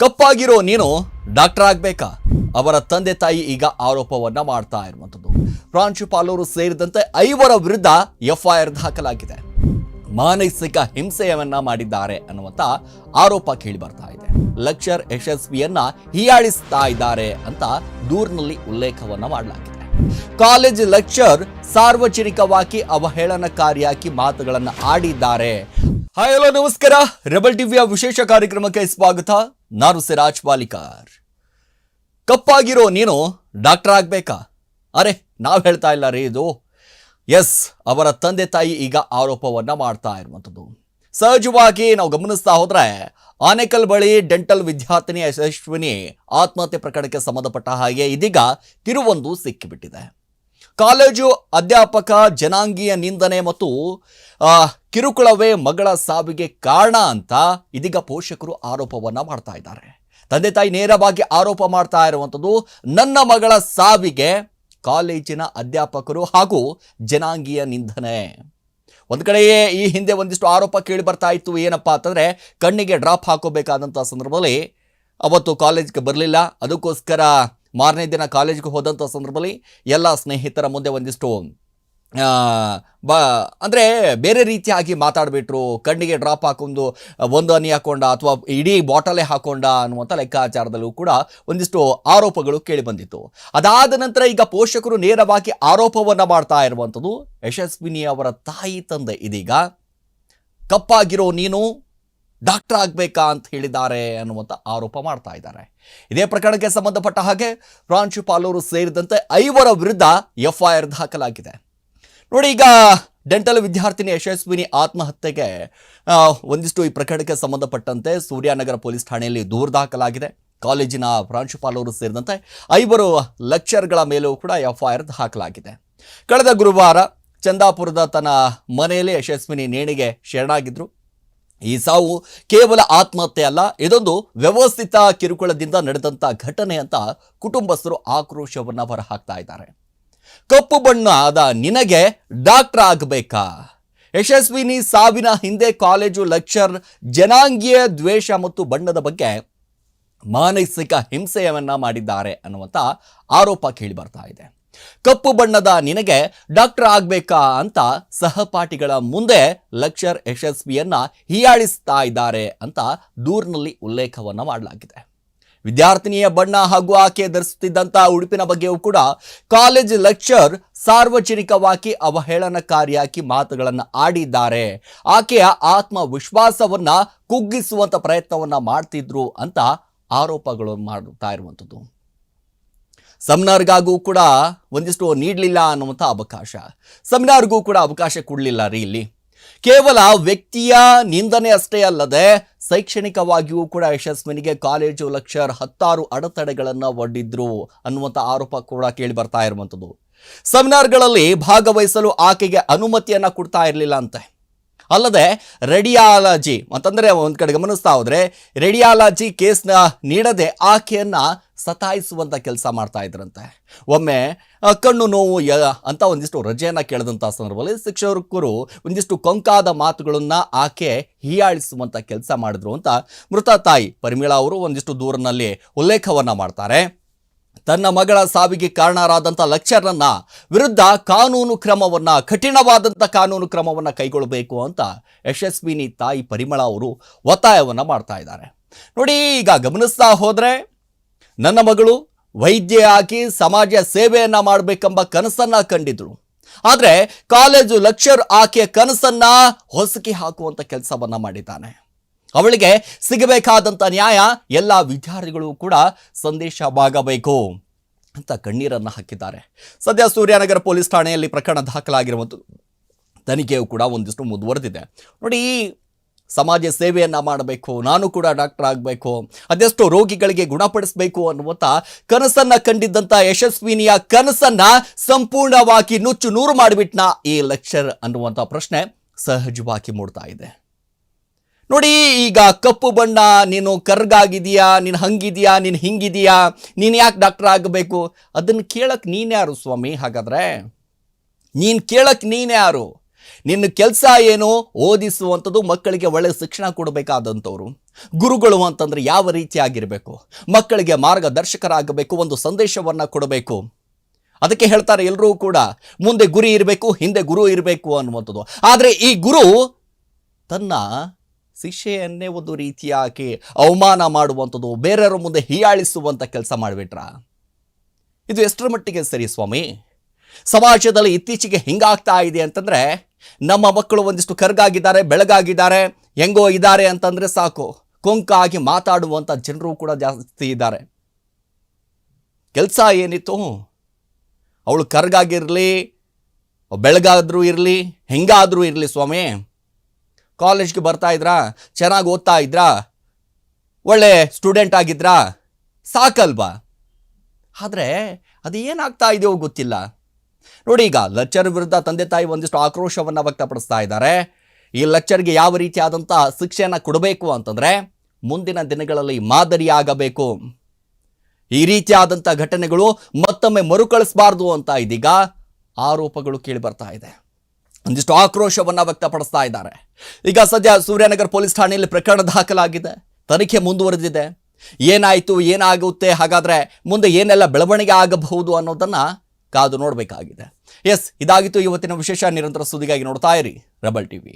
ಕಪ್ಪಾಗಿರೋ ನೀನು ಡಾಕ್ಟರ್ ಆಗಬೇಕಾ? ಅವರ ತಂದೆ ತಾಯಿ ಈಗ ಆರೋಪವನ್ನ ಮಾಡ್ತಾ ಇರುವಂಥದ್ದು. ಪ್ರಾಂಶುಪಾಲರು ಸೇರಿದಂತೆ 5 ವಿರುದ್ಧ ಎಫ್ಐಆರ್ ದಾಖಲಾಗಿದೆ. ಮಾನಸಿಕ ಹಿಂಸೆಯನ್ನ ಮಾಡಿದ್ದಾರೆ ಅನ್ನುವಂತ ಆರೋಪ ಕೇಳಿ ಬರ್ತಾ ಇದೆ. ಲೆಕ್ಚರ್ ಯಶಸ್ವಿಯನ್ನ ಹೀಯಾಳಿಸ್ತಾ ಇದ್ದಾರೆ ಅಂತ ದೂರಿನಲ್ಲಿ ಉಲ್ಲೇಖವನ್ನ ಮಾಡಲಾಗಿದೆ. ಕಾಲೇಜ್ ಲೆಕ್ಚರ್ ಸಾರ್ವಜನಿಕವಾಗಿ ಅವಹೇಳನಕಾರಿಯಾಗಿ ಮಾತುಗಳನ್ನ ಆಡಿದ್ದಾರೆ. ಹಾಯ್ ಹಲೋ ನಮಸ್ಕಾರ, ರೆಬಲ್ ಟಿವಿಯ ವಿಶೇಷ ಕಾರ್ಯಕ್ರಮಕ್ಕೆ ಸ್ವಾಗತ. ನಾನು ಸಿರಾಜ್ ಪಾಲಿಕಾರ್. ಕಪ್ಪಾಗಿರೋ ನೀನು ಡಾಕ್ಟರ್ ಆಗಬೇಕಾ? ಅರೆ, ನಾವು ಹೇಳ್ತಾ ಇಲ್ಲ ರೀ ಇದು. ಎಸ್, ಅವರ ತಂದೆ ತಾಯಿ ಈಗ ಆರೋಪವನ್ನ ಮಾಡ್ತಾ ಇರುವಂಥದ್ದು. ಸಹಜವಾಗಿ ನಾವು ಗಮನಿಸ್ತಾ ಹೋದ್ರೆ ಆನೇಕಲ್ ಬಳಿ ಡೆಂಟಲ್ ವಿದ್ಯಾರ್ಥಿನಿ ಯಶಸ್ವಿನಿ ಆತ್ಮಹತ್ಯೆ ಪ್ರಕರಣಕ್ಕೆ ಸಂಬಂಧಪಟ್ಟ ಹಾಗೆ ಇದೀಗ ತಿರುವೊಂದು ಸಿಕ್ಕಿಬಿಟ್ಟಿದೆ. ಕಾಲೇಜು ಅಧ್ಯಾಪಕ ಜನಾಂಗೀಯ ನಿಂದನೆ ಮತ್ತು ಕಿರುಕುಳವೇ ಮಗಳ ಸಾವಿಗೆ ಕಾರಣ ಅಂತ ಇದೀಗ ಪೋಷಕರು ಆರೋಪವನ್ನ ಮಾಡ್ತಾ ಇದ್ದಾರೆ. ತಂದೆ ತಾಯಿ ನೇರವಾಗಿ ಆರೋಪ ಮಾಡ್ತಾ ಇರುವಂಥದ್ದು, ನನ್ನ ಮಗಳ ಸಾವಿಗೆ ಕಾಲೇಜಿನ ಅಧ್ಯಾಪಕರು ಹಾಗೂ ಜನಾಂಗೀಯ ನಿಂದನೆ. ಒಂದು ಕಡೆಯೇ ಈ ಹಿಂದೆ ಒಂದಿಷ್ಟು ಆರೋಪ ಕೇಳಿ ಬರ್ತಾ ಇತ್ತು. ಏನಪ್ಪಾ ಅಂತಂದ್ರೆ, ಕಣ್ಣಿಗೆ ಡ್ರಾಪ್ ಹಾಕೋಬೇಕಾದಂಥ ಸಂದರ್ಭದಲ್ಲಿ ಅವತ್ತು ಕಾಲೇಜ್ಗೆ ಬರಲಿಲ್ಲ. ಅದಕ್ಕೋಸ್ಕರ ಮಾರನೇ ದಿನ ಕಾಲೇಜ್ಗೆ ಹೋದಂಥ ಸಂದರ್ಭದಲ್ಲಿ ಎಲ್ಲ ಸ್ನೇಹಿತರ ಮುಂದೆ ಒಂದಿಷ್ಟು ಅಂದರೆ ಬೇರೆ ರೀತಿಯಾಗಿ ಮಾತಾಡ್ಬಿಟ್ರು. ಕಣ್ಣಿಗೆ ಡ್ರಾಪ್ ಹಾಕೊಂಡು ಒಂದು ಹನಿ ಹಾಕೊಂಡ ಅಥವಾ ಇಡೀ ಬಾಟಲೇ ಹಾಕೊಂಡ ಅನ್ನುವಂಥ ಲೆಕ್ಕಾಚಾರದಲ್ಲೂ ಕೂಡ ಒಂದಿಷ್ಟು ಆರೋಪಗಳು ಕೇಳಿ ಬಂದಿತ್ತು. ಅದಾದ ನಂತರ ಈಗ ಪೋಷಕರು ನೇರವಾಗಿ ಆರೋಪವನ್ನು ಮಾಡ್ತಾ ಇರುವಂಥದ್ದು, ಯಶಸ್ವಿನಿ ಅವರ ತಾಯಿ ತಂದೆ ಇದೀಗ ಕಪ್ಪಾಗಿರೋ ನೀನು ಡಾಕ್ಟರ್ ಆಗಬೇಕಾ ಅಂತ ಹೇಳಿದ್ದಾರೆ ಅನ್ನುವಂಥ ಆರೋಪ ಮಾಡ್ತಾ ಇದ್ದಾರೆ. ಇದೇ ಪ್ರಕರಣಕ್ಕೆ ಸಂಬಂಧಪಟ್ಟ ಹಾಗೆ ಪ್ರಾಂಶುಪಾಲರು ಸೇರಿದಂತೆ 5 ವಿರುದ್ಧ ಎಫ್ಐಆರ್ ದಾಖಲಾಗಿದೆ. ನೋಡಿ, ಈಗ ಡೆಂಟಲ್ ವಿದ್ಯಾರ್ಥಿನಿ ಯಶಸ್ವಿನಿ ಆತ್ಮಹತ್ಯೆಗೆ ಒಂದಿಷ್ಟು ಈ ಪ್ರಕರಣಕ್ಕೆ ಸಂಬಂಧಪಟ್ಟಂತೆ ಸೂರ್ಯನಗರ ಪೊಲೀಸ್ ಠಾಣೆಯಲ್ಲಿ ದೂರು ದಾಖಲಾಗಿದೆ. ಕಾಲೇಜಿನ ಪ್ರಾಂಶುಪಾಲರು ಸೇರಿದಂತೆ 5 ಲೆಕ್ಚರ್ಗಳ ಮೇಲೂ ಕೂಡ ಎಫ್ಐಆರ್ ದಾಖಲಾಗಿದೆ. ಕಳೆದ ಗುರುವಾರ ಚಂದಾಪುರದ ತನ್ನ ಮನೆಯಲ್ಲಿ ಯಶಸ್ವಿನಿ ನೇಣಿಗೆ ಶರಣಾಗಿದ್ರು. ಈ ಸಾವು ಕೇವಲ ಆತ್ಮಹತ್ಯೆ ಅಲ್ಲ, ಇದೊಂದು ವ್ಯವಸ್ಥಿತ ಕಿರುಕುಳದಿಂದ ನಡೆದಂಥ ಘಟನೆ ಅಂತ ಕುಟುಂಬಸ್ಥರು ಆಕ್ರೋಶವನ್ನು ಹೊರಹಾಕ್ತಾ ಇದ್ದಾರೆ. ಕಪ್ಪು ಬಣ್ಣದ ನಿನಗೆ ಡಾಕ್ಟರ್ ಆಗಬೇಕಾ? ಯಶಸ್ವಿನಿ ಸಾವಿನ ಹಿಂದೆ ಕಾಲೇಜು ಲೆಕ್ಚರ್ ಜನಾಂಗೀಯ ದ್ವೇಷ ಮತ್ತು ಬಣ್ಣದ ಬಗ್ಗೆ ಮಾನಸಿಕ ಹಿಂಸೆಯನ್ನ ಮಾಡಿದ್ದಾರೆ ಅನ್ನುವಂಥ ಆರೋಪ ಕೇಳಿ ಬರ್ತಾ ಇದೆ. ಕಪ್ಪು ಬಣ್ಣದ ನಿನಗೆ ಡಾಕ್ಟರ್ ಆಗಬೇಕಾ ಅಂತ ಸಹಪಾಠಿಗಳ ಮುಂದೆ ಲೆಕ್ಚರ್ ಯಶಸ್ವಿಯನ್ನ ಹೀಯಾಳಿಸ್ತಾ ಇದ್ದಾರೆ ಅಂತ ದೂರಿನಲ್ಲಿ ಉಲ್ಲೇಖವನ್ನ ಮಾಡಲಾಗಿದೆ. ವಿದ್ಯಾರ್ಥಿನಿಯ ಬಣ್ಣ ಹಾಗೂ ಆಕೆ ಧರಿಸುತ್ತಿದ್ದಂಥ ಉಡುಪಿನ ಬಗ್ಗೆಯೂ ಕೂಡ ಕಾಲೇಜ್ ಲೆಕ್ಚರ್ ಸಾರ್ವಜನಿಕವಾಗಿ ಅವಹೇಳನಕಾರಿಯಾಗಿ ಮಾತುಗಳನ್ನು ಆಡಿದ್ದಾರೆ. ಆಕೆಯ ಆತ್ಮವಿಶ್ವಾಸವನ್ನ ಕುಗ್ಗಿಸುವಂತ ಪ್ರಯತ್ನವನ್ನ ಮಾಡ್ತಿದ್ರು ಅಂತ ಆರೋಪಗಳು ಮಾಡುತ್ತಾ ಇರುವಂಥದ್ದು. ಸೆಮಿನಾರ್ಗಾಗೂ ಕೂಡ ಒಂದಿಷ್ಟು ನೀಡಲಿಲ್ಲ ಅನ್ನುವಂಥ ಅವಕಾಶ, ಸೆಮಿನಾರ್ಗೂ ಕೂಡ ಅವಕಾಶ ಕೊಡಲಿಲ್ಲ ರೀ. ಇಲ್ಲಿ ಕೇವಲ ವ್ಯಕ್ತಿಯ ನಿಂದನೆ ಅಷ್ಟೇ ಅಲ್ಲದೆ ಶೈಕ್ಷಣಿಕವಾಗಿಯೂ ಕೂಡ ಯಶಸ್ವಿನಿಗೆ ಕಾಲೇಜು ಲೆಕ್ಚರ್ 10 ಅಡೆತಡೆಗಳನ್ನು ಒಡ್ಡಿದ್ರು ಅನ್ನುವಂಥ ಆರೋಪ ಕೂಡ ಕೇಳಿ ಬರ್ತಾ ಇರುವಂಥದ್ದು. ಸೆಮಿನಾರ್ಗಳಲ್ಲಿ ಭಾಗವಹಿಸಲು ಆಕೆಗೆ ಅನುಮತಿಯನ್ನ ಕೊಡ್ತಾ ಇರಲಿಲ್ಲ ಅಂತೆ. ಅಲ್ಲದೆ ರೇಡಿಯಾಲಜಿ ಅಂತಂದರೆ ಒಂದು ಕಡೆ ಗಮನಿಸ್ತಾ ಹೋದ್ರೆ ರೇಡಿಯಾಲಜಿ ಕೇಸ್ನ ನೀಡದೆ ಆಕೆಯನ್ನ ಸತಾಯಿಸುವಂಥ ಕೆಲಸ ಮಾಡ್ತಾ ಇದ್ರಂತೆ. ಒಮ್ಮೆ ಕಣ್ಣು ನೋವು ಅಂತ ಒಂದಿಷ್ಟು ರಜೆಯನ್ನು ಕೇಳಿದಂಥ ಸಂದರ್ಭದಲ್ಲಿ ಶಿಕ್ಷಕರು ಒಂದಿಷ್ಟು ಕೊಂಕಾದ ಮಾತುಗಳನ್ನು ಆಕೆ ಹೀಯಾಳಿಸುವಂಥ ಕೆಲಸ ಮಾಡಿದ್ರು ಅಂತ ಮೃತ ತಾಯಿ ಪರಿಮಳಾ ಅವರು ಒಂದಿಷ್ಟು ದೂರಿನಲ್ಲಿ ಉಲ್ಲೇಖವನ್ನು ಮಾಡ್ತಾರೆ. ತನ್ನ ಮಗಳ ಸಾವಿಗೆ ಕಾರಣರಾದಂಥ ಲೆಕ್ಚರ್ನ ವಿರುದ್ಧ ಕಠಿಣವಾದಂಥ ಕಾನೂನು ಕ್ರಮವನ್ನು ಕೈಗೊಳ್ಳಬೇಕು ಅಂತ ಯಶಸ್ವಿನಿ ತಾಯಿ ಪರಿಮಳಾ ಅವರು ಒತ್ತಾಯವನ್ನು ಮಾಡ್ತಾ ಇದ್ದಾರೆ. ನೋಡಿ, ಈಗ ಗಮನಿಸ್ತಾ ಹೋದ್ರೆ ನನ್ನ ಮಗಳು ವೈದ್ಯೆಯಾಗಿ ಸಮಾಜ ಸೇವೆಯನ್ನ ಮಾಡಬೇಕೆಂಬ ಕನಸನ್ನ ಕಂಡಿದ್ರು. ಆದರೆ ಕಾಲೇಜು ಲೆಕ್ಚರ್ ಆಕೆಯ ಕನಸನ್ನ ಹೊಸಕಿ ಹಾಕುವಂತ ಕೆಲಸವನ್ನ ಮಾಡಿದ್ದಾನೆ. ಅವಳಿಗೆ ಸಿಗಬೇಕಾದಂಥ ನ್ಯಾಯ ಎಲ್ಲ ವಿದ್ಯಾರ್ಥಿಗಳು ಕೂಡ ಸಂದೇಶವಾಗಬೇಕು ಅಂತ ಕಣ್ಣೀರನ್ನು ಹಾಕಿದ್ದಾರೆ. ಸದ್ಯ ಸೂರ್ಯನಗರ ಪೊಲೀಸ್ ಠಾಣೆಯಲ್ಲಿ ಪ್ರಕರಣ ದಾಖಲಾಗಿರುವಂಥದ್ದು. ತನಿಖೆಯು ಕೂಡ ಒಂದಿಷ್ಟು ಮುಂದುವರೆದಿದೆ. ನೋಡಿ, ಸಮಾಜ ಸೇವೆಯನ್ನ ಮಾಡಬೇಕು, ನಾನು ಕೂಡ ಡಾಕ್ಟರ್ ಆಗಬೇಕು, ಅದೆಷ್ಟು ರೋಗಿಗಳಿಗೆ ಗುಣಪಡಿಸಬೇಕು ಅನ್ನುವಂಥ ಕನಸನ್ನ ಕಂಡಿದ್ದಂಥ ಯಶಸ್ವಿನಿಯ ಕನಸನ್ನ ಸಂಪೂರ್ಣವಾಗಿ ನುಚ್ಚು ನೂರು ಮಾಡಿಬಿಟ್ನ ಈ ಲೆಕ್ಚರ್ ಅನ್ನುವಂಥ ಪ್ರಶ್ನೆ ಸಹಜವಾಗಿ ಮೂಡ್ತಾ ಇದೆ. ನೋಡಿ, ಈಗ ಕಪ್ಪು ಬಣ್ಣ, ನೀನು ಕರ್ಗಾಗಿದೆಯಾ, ನೀನು ಹಂಗಿದೆಯಾ, ನೀನು ಹಿಂಗಿದೆಯಾ, ನೀನು ಯಾಕೆ ಡಾಕ್ಟರ್ ಆಗಬೇಕು, ಅದನ್ನು ಕೇಳಕ್ಕೆ ನೀನ್ಯಾರು ಸ್ವಾಮಿ? ಹಾಗಾದ್ರೆ ನೀನು ಕೇಳಕ್ಕೆ ನೀನ್ಯಾರು? ನಿನ್ನ ಕೆಲಸ ಏನು? ಓದಿಸುವಂಥದ್ದು, ಮಕ್ಕಳಿಗೆ ಒಳ್ಳೆಯ ಶಿಕ್ಷಣ ಕೊಡಬೇಕಾದಂಥವ್ರು. ಗುರುಗಳು ಅಂತಂದ್ರೆ ಯಾವ ರೀತಿಯಾಗಿರಬೇಕು, ಮಕ್ಕಳಿಗೆ ಮಾರ್ಗದರ್ಶಕರಾಗಬೇಕು, ಒಂದು ಸಂದೇಶವನ್ನು ಕೊಡಬೇಕು. ಅದಕ್ಕೆ ಹೇಳ್ತಾರೆ ಎಲ್ಲರೂ ಕೂಡ ಮುಂದೆ ಗುರಿ ಇರಬೇಕು, ಹಿಂದೆ ಗುರು ಇರಬೇಕು ಅನ್ನುವಂಥದ್ದು. ಆದರೆ ಈ ಗುರು ತನ್ನ ಶಿಷ್ಯೆಯನ್ನೇ ಒಂದು ರೀತಿಯಾಗಿ ಅವಮಾನ ಮಾಡುವಂಥದ್ದು, ಬೇರೆಯವರ ಮುಂದೆ ಹೀಯಾಳಿಸುವಂಥ ಕೆಲಸ ಮಾಡಿಬಿಟ್ರ. ಇದು ಎಷ್ಟರ ಮಟ್ಟಿಗೆ ಸರಿ ಸ್ವಾಮಿ? ಸಮಾಜದಲ್ಲಿ ಇತ್ತೀಚೆಗೆ ಹಿಂಗಾಗ್ತಾ ಇದೆ ಅಂತಂದ್ರೆ, ನಮ್ಮ ಮಕ್ಕಳು ಒಂದಿಷ್ಟು ಕರ್ಗಾಗಿದ್ದಾರೆ, ಬೆಳಗಾಗಿದ್ದಾರೆ, ಹೆಂಗೋ ಇದ್ದಾರೆ ಅಂತಂದ್ರೆ ಸಾಕು, ಕೊಂಕಾಗಿ ಮಾತಾಡುವಂಥ ಜನರು ಕೂಡ ಜಾಸ್ತಿ ಇದ್ದಾರೆ. ಕೆಲಸ ಏನಿತ್ತು, ಅವಳು ಕರ್ಗಾಗಿರಲಿ, ಬೆಳಗಾದ್ರೂ ಇರಲಿ, ಹೆಂಗಾದ್ರೂ ಇರಲಿ ಸ್ವಾಮಿ, ಕಾಲೇಜ್ಗೆ ಬರ್ತಾ ಇದ್ರಾ, ಚೆನ್ನಾಗಿ ಓದ್ತಾ ಇದ್ರಾ, ಒಳ್ಳೆ ಸ್ಟೂಡೆಂಟ್ ಆಗಿದ್ರಾ, ಸಾಕಲ್ವಾ? ಆದರೆ ಅದು ಏನಾಗ್ತಾ ಇದೆಯೋ ಗೊತ್ತಿಲ್ಲ. ನೋಡಿ, ಈಗ ಲೆಕ್ಚರ್ ವಿರುದ್ಧ ತಂದೆ ತಾಯಿ ಒಂದಿಷ್ಟು ಆಕ್ರೋಶವನ್ನು ವ್ಯಕ್ತಪಡಿಸ್ತಾ ಇದ್ದಾರೆ. ಈ ಲೆಕ್ಚರ್ಗೆ ಯಾವ ರೀತಿಯಾದಂಥ ಶಿಕ್ಷೆಯನ್ನು ಕೊಡಬೇಕು ಅಂತಂದರೆ ಮುಂದಿನ ದಿನಗಳಲ್ಲಿ ಮಾದರಿಯಾಗಬೇಕು. ಈ ರೀತಿಯಾದಂಥ ಘಟನೆಗಳು ಮತ್ತೊಮ್ಮೆ ಮರುಕಳಿಸಬಾರ್ದು ಅಂತ ಇದೀಗ ಆರೋಪಗಳು ಕೇಳಿ ಬರ್ತಾ ಇದೆ. ಒಂದಿಷ್ಟು ಆಕ್ರೋಶವನ್ನು ವ್ಯಕ್ತಪಡಿಸ್ತಾ ಇದ್ದಾರೆ. ಈಗ ಸದ್ಯ ಸೂರ್ಯನಗರ ಪೊಲೀಸ್ ಠಾಣೆಯಲ್ಲಿ ಪ್ರಕರಣ ದಾಖಲಾಗಿದೆ, ತನಿಖೆ ಮುಂದುವರೆದಿದೆ. ಏನಾಯಿತು, ಏನಾಗುತ್ತೆ, ಹಾಗಾದರೆ ಮುಂದೆ ಏನೆಲ್ಲ ಬೆಳವಣಿಗೆ ಆಗಬಹುದು ಅನ್ನೋದನ್ನು ಕಾದು ನೋಡಬೇಕಾಗಿದೆ. ಎಸ್, ಇದಾಗಿತ್ತು ಇವತ್ತಿನ ವಿಶೇಷ. ನಿರಂತರ ಸುದ್ದಿಗಾಗಿ ನೋಡ್ತಾ ಇರಿ ರೆಬೆಲ್ ಟಿವಿ.